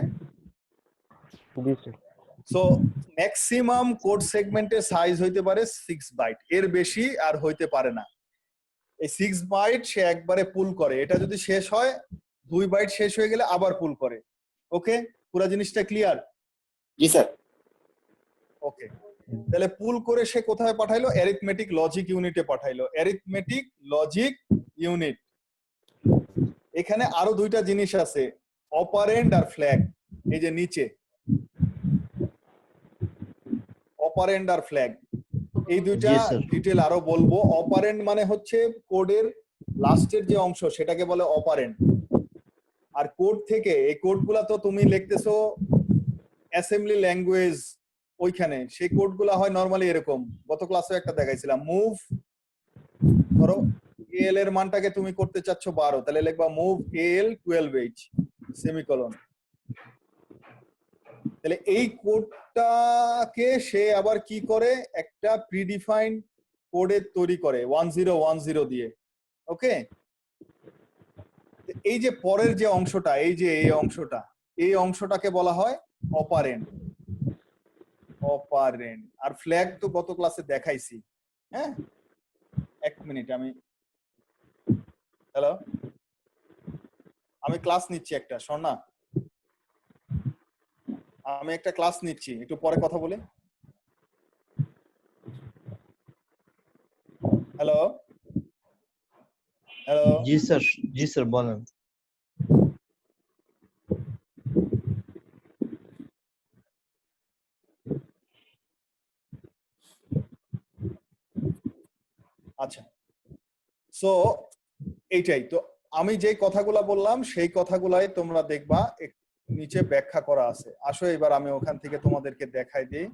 জি স্যার। সো ম্যাক্সিমাম কোড সেগমেন্টের সাইজ হইতে পারে 6 বাইট, এর বেশি আর হইতে পারে না। এই 6 বাইট সে একবারে পুল করে, এটা যদি শেষ হয় 2 বাইট শেষ হয়ে গেলে আবার পুল করে। ওকে, পুরো জিনিসটা ক্লিয়ার? জি স্যার। ওকে, তাহলে পুল করে সে কোথায় পাঠাইলো? অ্যারিথমেটিক লজিক ইউনিটে পাঠাইলো। অ্যারিথমেটিক লজিক ইউনিট, এখানে আরো দুইটা জিনিস আছে, অপারেন্ড আর ফ্ল্যাগ। এই যে নিচে অপারেন্ড আর ফ্ল্যাগ, এই দুইটা জি স্যার। ডিটেল আরো বলবো। অপারেন্ড মানে হচ্ছে কোডের লাস্টের যে অংশ সেটাকে বলে অপারেন্ড। আর কোড থেকে, এই কোডগুলা তো তুমি লিখতেছো অ্যাসেম্বলি ল্যাঙ্গুয়েজ, ওইখানে সেই কোডগুলা হয় নরমালি এরকম, গত ক্লাসে একটা দেখাইছিলাম। মুভ, ধরো এল এর মানটাকে তুমি করতে চাচ্ছ 12, তাহলে লিখবা মুভ এল 12h সেমিকোলন। তাহলে এই কোডটাকে সে আবার কি করে, একটা প্রিডিফাইন্ড কোডে তৈরি করে 1010 দিয়ে। ওকে, এই যে পরের যে অংশটা, এই অংশটাকে বলা হয় অপারেন্ড। আর ফ্ল্যাগ তো গত ক্লাসে দেখাইছি। হ্যাঁ, এক মিনিট, হ্যালো, আমি ক্লাস নিচ্ছি একটা, শোন না, আমি একটা ক্লাস নিচ্ছি, একটু পরে কথা বলি। হ্যালো হ্যালো, জি স্যার বলেন। আচ্ছা, সো এইটাই তো, আমি যে কথাগুলা বললাম সেই কথাগুলাই তোমরা দেখবা নিচে ব্যাখ্যা করা আছে। আসো এবার আমি ওখান থেকে তোমাদেরকে দেখাই দিই।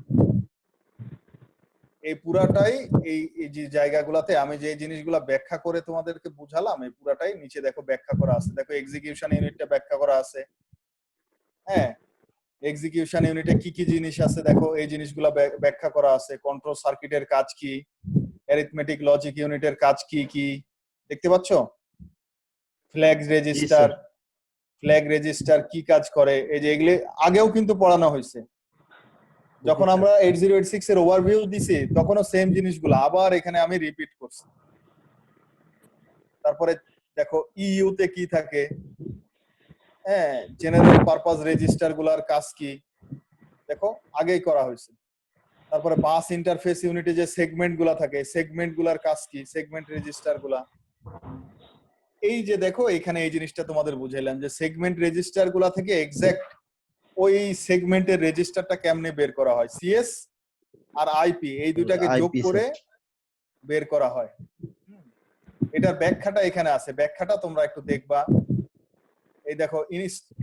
এই পুরাটাই এই যে জায়গাগুলাতে আমি যে জিনিসগুলা ব্যাখ্যা করে তোমাদেরকে বুঝালাম, এই পুরাটাই নিচে দেখো ব্যাখ্যা করা আছে। দেখো এক্সিকিউশন ইউনিটটা ব্যাখ্যা করা আছে। হ্যাঁ, এক্সিকিউশন ইউনিটে কি কি জিনিস আছে দেখো, এই জিনিসগুলা ব্যাখ্যা করা আছে। কন্ট্রোল সার্কিটের কাজ কি, অ্যারিথমেটিক লজিক ইউনিটের কাজ কি কি দেখতে পাচ্ছ। ফ্ল্যাগ রেজিস্টার কি কাজ করে, এই যে এগুলি আগেও কিন্তু পড়ানো হয়েছে। যখন আমরা 8086 এর ওভারভিউ দিছি তখনও সেম জিনিসগুলো আবার এখানে আমি রিপিট করছি। তারপরে দেখো ইইউ তে কি থাকে, হ্যাঁ, জেনারেল পারপাস রেজিস্টার গুলার কাজ কি দেখো আগেই করা হয়েছে। তারপরে বাস ইন্টারফেস ইউনিটে যে সেগমেন্ট গুলা থাকে, সেগমেন্ট গুলার কাজ কি, সেগমেন্ট রেজিস্টার গুলা। এই যে দেখো এখানে এই জিনিসটা তোমাদের বুঝাইলাম যে সেগমেন্ট রেজিস্টার গুলা থেকে এক্সাক্ট ওই সেগমেন্টের রেজিস্টারটা কেমনে বের করা হয়, সিএস আর আইপি এই দুটাকে যোগ করে বের করা হয়। এটার ব্যাখ্যাটা এখানে আছে, ব্যাখ্যাটা তোমরা একটু দেখবা। এই দেখো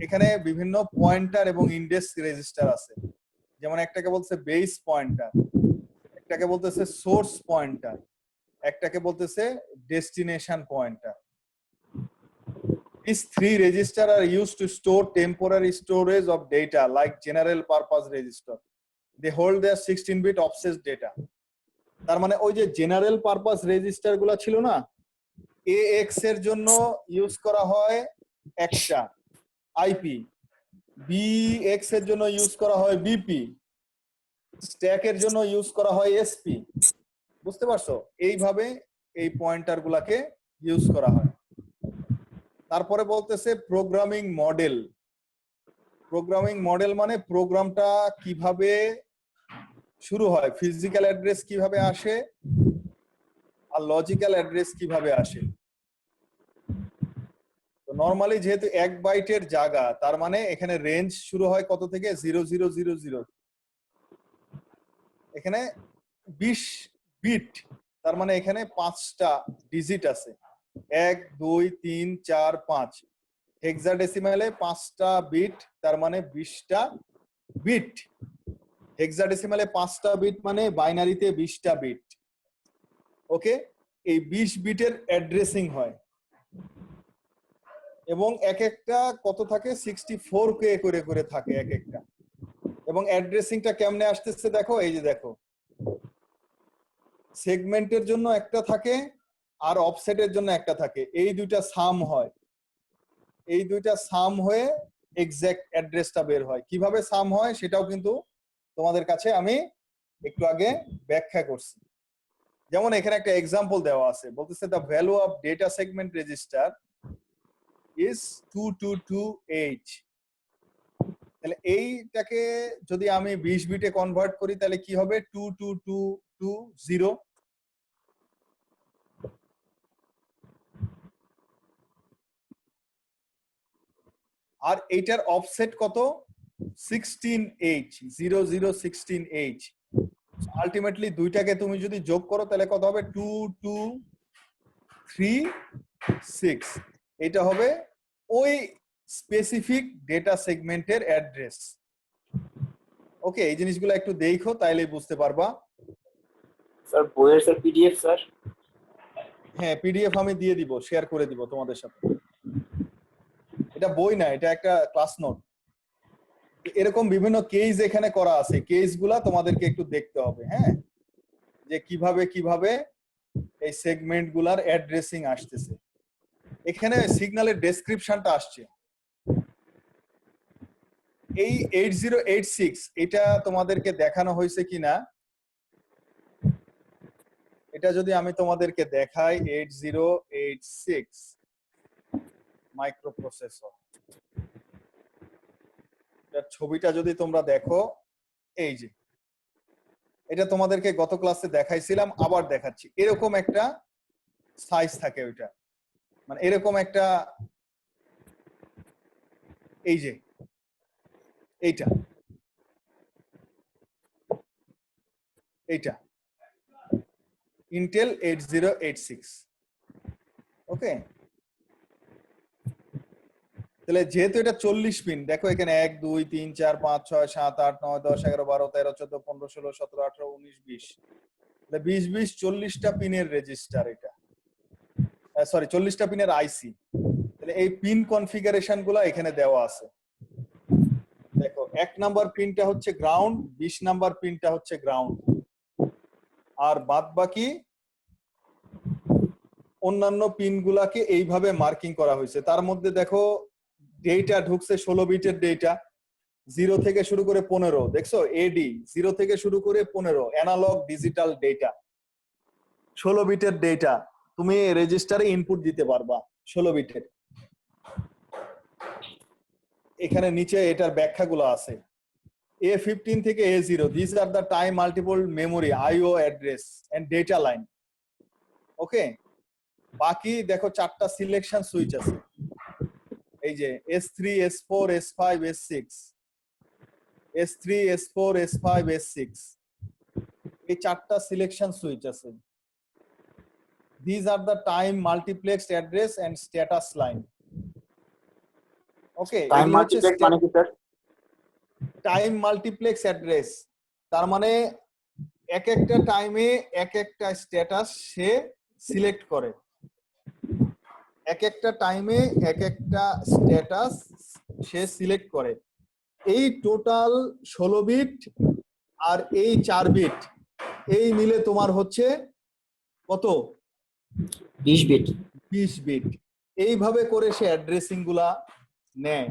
এখানে বিভিন্ন পয়েন্টার এবং ইন্ডেক্স রেজিস্টার আছে। যেমন একটাকে বলছে বেস পয়েন্টার, একটাকে বলতেছে সোর্স পয়েন্টার, একটাকে বলতেছে destination pointer. These three registers are used to store temporary storage of data like general purpose register. They hold their 16-bit offset data. তার মানে ওই যে জেনারেল পারপাস রেজিস্টার গুলা ছিল না, AX এর জন্য ইউজ করা হয় একটা আইপি, BX এর জন্য ইউজ করা হয় বিপি, স্ট্যাক এর জন্য ইউজ করা হয় এসপি। বুঝতে পারছো, এইভাবে এই পয়েন্টার গুলাকে ইউজ করা হয়। তারপরে বলতেছে প্রোগ্রামিং মডেল। প্রোগ্রামিং মডেল মানে প্রোগ্রামটা কিভাবে শুরু হয়, ফিজিক্যাল অ্যাড্রেস কিভাবে আসে আর লজিক্যাল অ্যাড্রেস কিভাবে আসে। তো নরমালি যেহেতু 1 বাইটের জায়গা, তার মানে এখানে রেঞ্জ শুরু হয় কত থেকে, 0000। এখানে 20 বিট, তার মানে এখানে 5টা ডিজিট আছে, 1 2 3 4 5। হেক্সাডেসিমালে 5টা বিট, তার মানে 20টা বিট। হেক্সাডেসিমালে 5টা বিট মানে বাইনারিতে 20টা বিট। ওকে, এই 20 বিটের অ্যাড্রেসিং হয় এবং এক একটা কত থাকে, 64K করে করে থাকে এক একটা। এবং অ্যাড্রেসিংটা কেমনে আসতেছে দেখো, এই যে দেখো সেগমেন্টের জন্য একটা থাকে আর অফসেটের জন্য একটা থাকে, এই দুইটা সাম হয়, এই দুইটা সাম হয়ে এক্সাক্ট অ্যাড্রেসটা বের হয়। কিভাবে সাম হয় সেটাও কিন্তু তোমাদের কাছে আমি একটু আগে ব্যাখ্যা করছি। যেমন এখানে একটা এক্সাম্পল দেওয়া আছে, বলতেছে the value of data segment register is 222H। তাহলে এইটাকে যদি আমি 20 বিটে কনভার্ট করি তাহলে কি হবে, 22220। আর এইটার অফসেট কত, 16H, 0016H। আলটিমেটলি দুইটাকে তুমি যদি যোগ করো তাহলে কত হবে, 2236। এটা হবে ওই স্পেসিফিক ডেটা সেগমেন্টের অ্যাড্রেস। ওকে, এই জিনিসগুলো একটু দেখো তাইলেই বুঝতে পারবা। স্যার বইয়ের স্যার পিডিএফ স্যার? হ্যাঁ, পিডিএফ আমি দিয়ে দিব, শেয়ার করে দিব তোমাদের সাথে। এটা বই না, এটা একটা ক্লাস নোট। এরকম বিভিন্ন কেস এখানে করা আছে, কেসগুলা তোমাদেরকে একটু দেখতে হবে। হ্যাঁ, যে কিভাবে কিভাবে এই সেগমেন্ট গুলার অ্যাড্রেসিং আসতেছে। এখানে সিগন্যালের ডেসক্রিপশনটা আসছে। এই 8086 এটা তোমাদেরকে দেখানো হয়েছে কিনা, এটা যদি আমি তোমাদেরকে দেখাই, 8086 মাইক্রোপ্রসেসর, এর ছবিটা যদি তোমরা দেখো, এই যে এটা তোমাদেরকে গত ক্লাসে দেখাইছিলাম, আবার দেখাচ্ছি। এরকম একটা সাইজ থাকে ওইটা, মানে এরকম একটা, এই যে এইটা এইটা ইন্টেল 8086। ওকে, তাহলে যেহেতু এটা 40 পিন, দেখো এখানে 1 2 3 4 5 6 7 8 9 10 11 12 13 14 15 16 17 18 19 20, তাহলে 20 20 40টা পিনের রেজিস্টার এটা, সরি 40টা পিনের আইসি। তাহলে এই পিন কনফিগারেশন গুলা এখানে দেওয়া আছে। দেখো 1 নাম্বার পিনটা হচ্ছে গ্রাউন্ড, 20 নাম্বার পিনটা হচ্ছে গ্রাউন্ড, আর বাদ বাকি অন্যান্য পিন গুলাকে এইভাবে মার্কিং করা হয়েছে। তার মধ্যে দেখো ডেটা ঢুকছে 16 বিটের ডেটা, 0 থেকে শুরু করে 15, দেখছো এডি 0 থেকে শুরু করে 15 অ্যানালগ ডিজিটাল ডেটা, 16 বিটের ডেটা তুমি রেজিস্টারে ইনপুট দিতে পারবা 16 বিটের। এখানে নিচে এটার ব্যাখ্যাগুলো আছে। A15 থেকে A0, these are the time multiple memory IO address and data line. ওকে, বাকি দেখো 4টা সিলেকশন সুইচ আছে, এই যে S3 S4 S5 S6, S3 S4 S5 S6, এই 4টা সিলেকশন সুইচ আছে। These are the time multiplexed address and status line. Okay, time multiplex মানে কি স্যার? টাইম মাল্টিপ্লেক্স অ্যাড্রেস, তার মানে এক একটা টাইমে এক একটা স্ট্যাটাস সে সিলেক্ট করে, এক একটা টাইমে এক একটা স্ট্যাটাস সে সিলেক্ট করে। এই টোটাল 16 বিট আর এই 4 বিট, এই মিলে তোমার হচ্ছে কত? 20 বিট। 20 বিট। এইভাবে করে সে অ্যাড্রেসিং গুলা নেয়,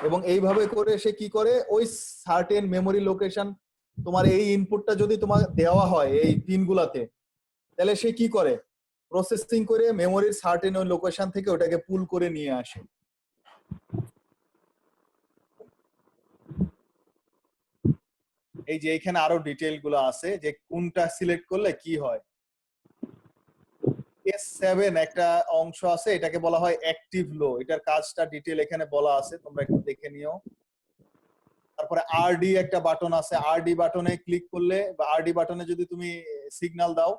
এবং এইভাবে করে সে কি করে, ওই সার্টেন মেমোরি লোকেশন, তোমার এই ইনপুটটা যদি তোমার দেওয়া হয় এই পিনগুলাতে, তাহলে সে কি করে, প্রসেসিং করে মেমোরির সার্টেন ওই লোকেশন থেকে ওটাকে পুল করে নিয়ে আসে। এই যে এখানে আরো ডিটেইল গুলো আছে যে কোনটা সিলেক্ট করলে কি হয়। S7 একটা অংশ আছে, এটাকে বলা হয় অ্যাক্টিভ লো, এটার কাজটা ডিটেইল এখানে বলা আছে, তোমরা একটু দেখে নিও। তারপরে আরডি একটা বাটন আছে, আরডি বাটনে ক্লিক করলে বা আরডি বাটনে যদি তুমি সিগন্যাল দাও,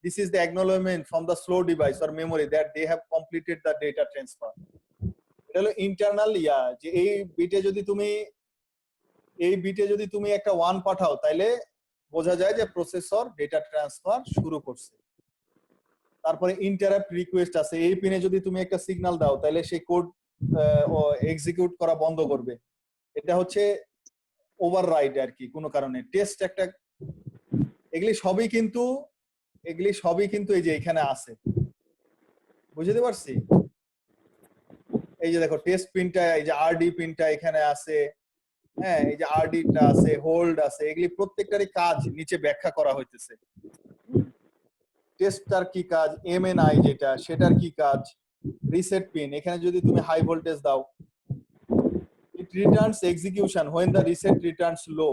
this is the acknowledgement from the slow device or memory that they have completed the data transfer. এটা হলো ইন্টারনাল যে এই বিটে যদি তুমি একটা 1 পাঠাও, তাহলে বোঝা যায় যে প্রসেসর ডেটা ট্রান্সফার শুরু করছে। তারপরে ইন্টারাপ্ট রিকোয়েস্ট আছে, এই পিনে যদি তুমি একটা সিগন্যাল দাও, তাহলে সেই কোড এক্সিকিউট করা বন্ধ করবে। এটা হচ্ছে ওভাররাইড আর কি, কোনো কারণে টেস্ট একটা, এগুলি সবই কিন্তু এই যে এখানে আছে, বুঝতে পারছি? এই যে দেখো টেস্ট পিনটা, এই যে আরডি পিনটা এখানে আছে, হ্যাঁ এই যে আরডিটা আছে, হোল্ড আছে, এগুলি প্রত্যেকটারই কাজ নিচে ব্যাখ্যা করা হইতেছে। টেস্টটার কি কাজ, এমএনআই যেটা সেটার কি কাজ, রিসেট পিন, এখানে যদি তুমি হাই ভোল্টেজ দাও, it returns execution when the reset returns low.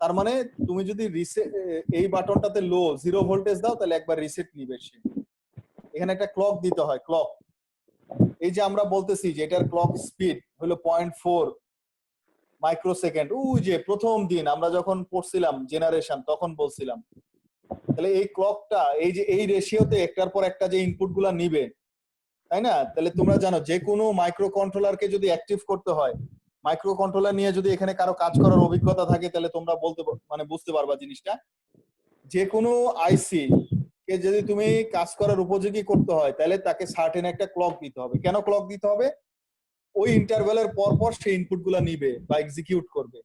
তার মানে তুমি যদি রিসেট এই বাটনটাতে লো 0 ভোল্টেজ দাও, তাহলে একবার রিসেট নিবে সে। এখানে একটা ক্লক দিতে হয়, ক্লক, এই যে আমরা বলতেছি যে এটার ক্লক স্পিড হলো 0.4 মাইক্রোসেকেন্ড। ওই যে প্রথম দিন আমরা যখন পড়ছিলাম জেনারেশন, তখন বলছিলাম। তাহলে এই ক্লকটা, এই যে এই রেশিওতে একটার পর একটা যে ইনপুট গুলা নিবে, তাই না? তাহলে তোমরা জানো যে কোনো মাইক্রো কন্ট্রোলারকে যদি অ্যাক্টিভ করতে হয়, মাইক্রো কন্ট্রোলার নিয়ে যদি এখানে কারো কাজ করার অভিজ্ঞতা থাকে, তাহলে তোমরা বুঝতে পারবা জিনিসটা। যে কোনো আইসি কে যদি তুমি কাজ করার উপযোগী করতে হয়, তাহলে তাকে সার্টেন একটা ক্লক দিতে হবে। কেন ক্লক দিতে হবে? ওই ইন্টারভ্যালের পর পর সেই ইনপুট গুলা নিবে বা এক্সিকিউট করবে।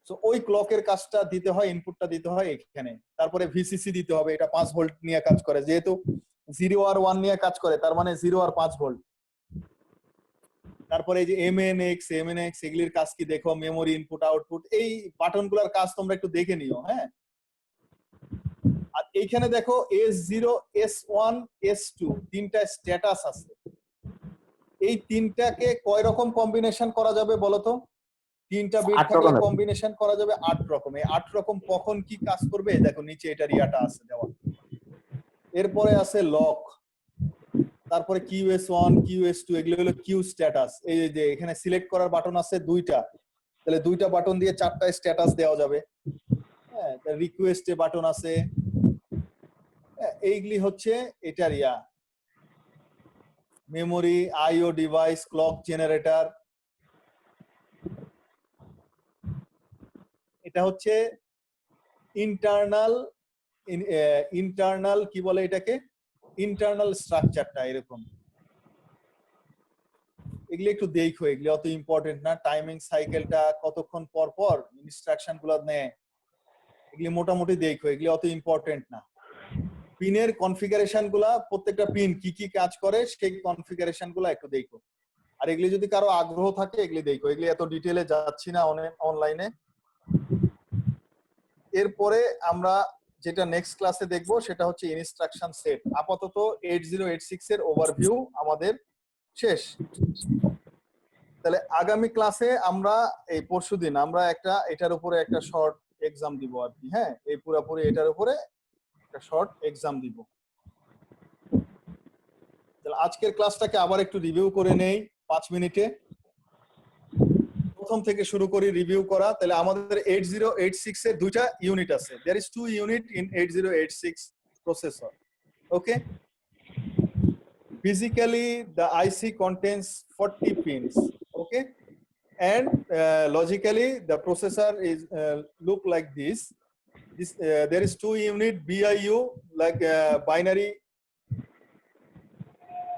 সো ওই ক্লকের কাজটা দিতে হয়, ইনপুটটা দিতে হয় এখানে। তারপরে ভিসিসি দিতে হবে, এটা 5 ভোল্ট নিয়ে কাজ করে, যেহেতু 0 আর 1 নিয়ে কাজ করে, তার মানে 0 আর 5 ভোল্ট। তারপরে এই যে MNX এগুলির কাজ কি দেখো, মেমোরি ইনপুট আউটপুট, এই বাটনগুলোর কাজ তোমরা একটু দেখে নিও। হ্যাঁ, আর এইখানে দেখো S0 S1 S2 তিনটা স্ট্যাটাস আছে। এই তিনটাকে কয় রকম কম্বিনেশন করা যাবে বলো তো? তিনটা বিট 8 থাকলে রকমের। কম্বিনেশন করা যাবে 8 রকম। এই 8 রকম কখন কি কাজ করবে দেখো, নিচে এটা রিয়াটা আছে দেওয়া। এরপরে আছে লক, তারপরে QS1 QS2 এগুলো হলো কিউ স্ট্যাটাস। এই যে এখানে সিলেক্ট করার বাটন আছে দুইটা, তাহলে দুইটা বাটন দিয়ে চারটা স্ট্যাটাস দেওয়া যাবে। হ্যাঁ, রিকোয়েস্টে বাটন আছে। হ্যাঁ, এইগুলি হচ্ছে এটার মেমোরি, আইও ডিভাইস, ক্লক জেনারেটর। এটা হচ্ছে ইন্টারনাল কি বলে এটাকে, ইন্টারনাল স্ট্রাকচারটা এরকম। এগুলি একটু দেখো, এগুলি অত ইম্পর্টেন্ট না। টাইমিং সাইকেলটা কতক্ষণ পর পর ইনস্ট্রাকশন গুলো নেয়, এগুলি মোটামুটি দেখো, এগুলি অত ইম্পর্টেন্ট না। পিনের কনফিগারেশন গুলা, প্রত্যেকটা পিন কি কি কাজ করে সেই কনফিগারেশন গুলা একটু দেখো। আর এগুলি যদি কারো আগ্রহ থাকে এগুলি দেখো, এগুলি এত ডিটেলে যাচ্ছি না অনলাইনে। এরপরে আমরা যেটা নেক্সট ক্লাসে দেখবো সেটা হচ্ছে ইনস্ট্রাকশন সেট। আপাতত 8086 এর ওভারভিউ আমাদের শেষ। তাহলে আগামী ক্লাসে আমরা এই পরশুদিন আমরা এটার উপরে একটা শর্ট এক্সাম দিব আর কি। হ্যাঁ, এই পুরোপুরি এটার উপরে একটা শর্ট এক্সাম দিব। তাহলে আজকের ক্লাসটাকে আবার একটু রিভিউ করে নেই 5 মিনিটে। প্রথম থেকে শুরু করি রিভিউ করা। তাহলে আমাদের 8086 এর দুইটা ইউনিট আছে। There is 2 unit in 8086 processor. Okay, physically the IC contains 40 pins. Okay, and logically the processor is look like this. There is 2 unit BIU, like binary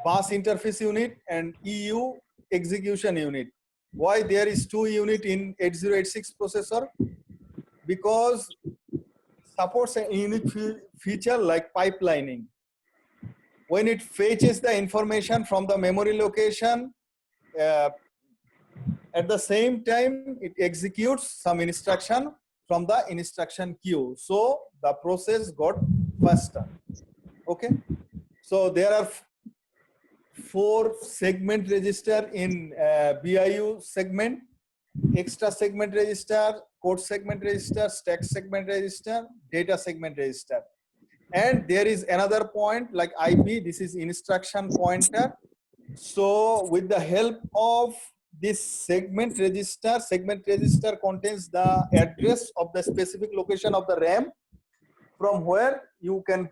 bus interface unit, and EU execution unit. Why there is 2 unit in 8086 processor? Because supports a unique feature like pipelining. When it fetches the information from the memory location, at the same time it executes some instruction from the instruction queue, so the process got faster. Okay, so there are 4 segment register in BIU segment: extra segment register, code segment register, stack segment register, data segment register. And there is another point like IP, this is instruction pointer. So with the help of this segment register contains the address of the specific location of the RAM from where you can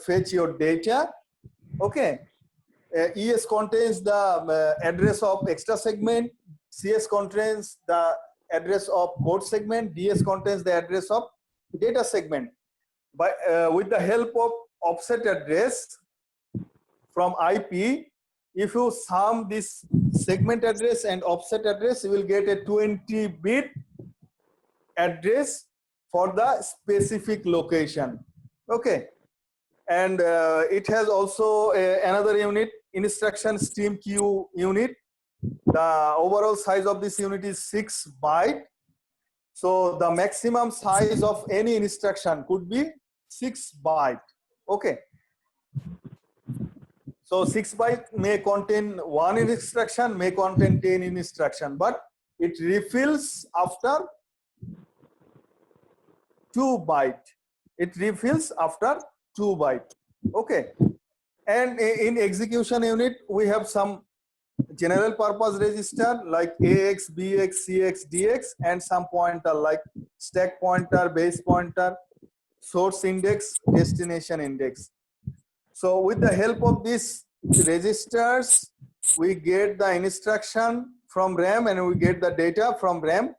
fetch your data. Okay, ES contains the address of extra segment, CS contains the address of code segment, DS contains the address of data segment. With the help of offset address from IP, if you sum this segment address and offset address, you will get a 20-bit address for the specific location. Okay, and it has also another unit, instruction stream queue unit. The overall size of this unit is 6 byte. So the maximum size of any instruction could be 6 byte. Okay, so 6 byte may contain 1 instruction, may contain 10 instruction, but it refills after 2 byte. It refills after 2 byte. Okay, and in execution unit we have some general purpose register like AX, BX, CX, DX, and some pointer like stack pointer, base pointer, source index, destination index. So with the help of these registers, we get the instruction from RAM and we get the data from RAM,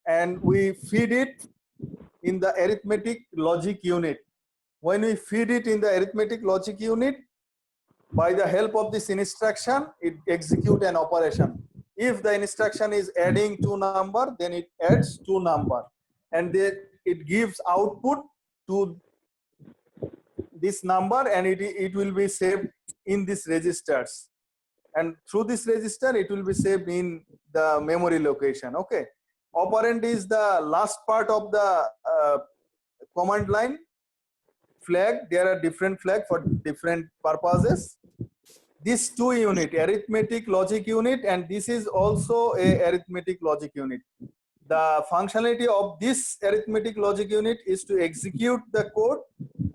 and we feed it in the arithmetic logic unit. When we feed it in the arithmetic logic unit, by the help of this instruction, it executes an operation. If the instruction is adding 2 number, then it adds 2 number, and then it gives output to this number and it will be saved in this registers, and through this register it will be saved in the memory location. Okay, operand is the last part of the command line. Flag, there are different flag for different purposes. This 2 unit, arithmetic logic unit, and this is also a arithmetic logic unit. The functionality of this arithmetic logic unit is to execute the code,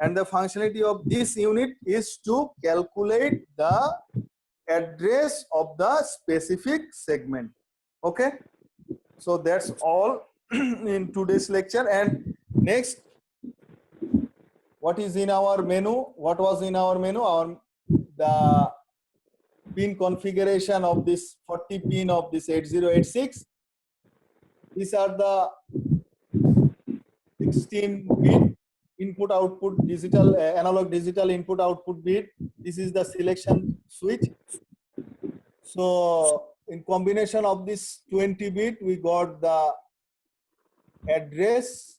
and the functionality of this unit is to calculate the address of the specific segment. Okay, so that's all in today's lecture. And next, what is in our menu? What was in our menu? The pin configuration of this 40 pin of this 8086. These are the 16-bit input output digital analog digital input output bit. This is the selection switch. So in combination of this 20-bit, we got the address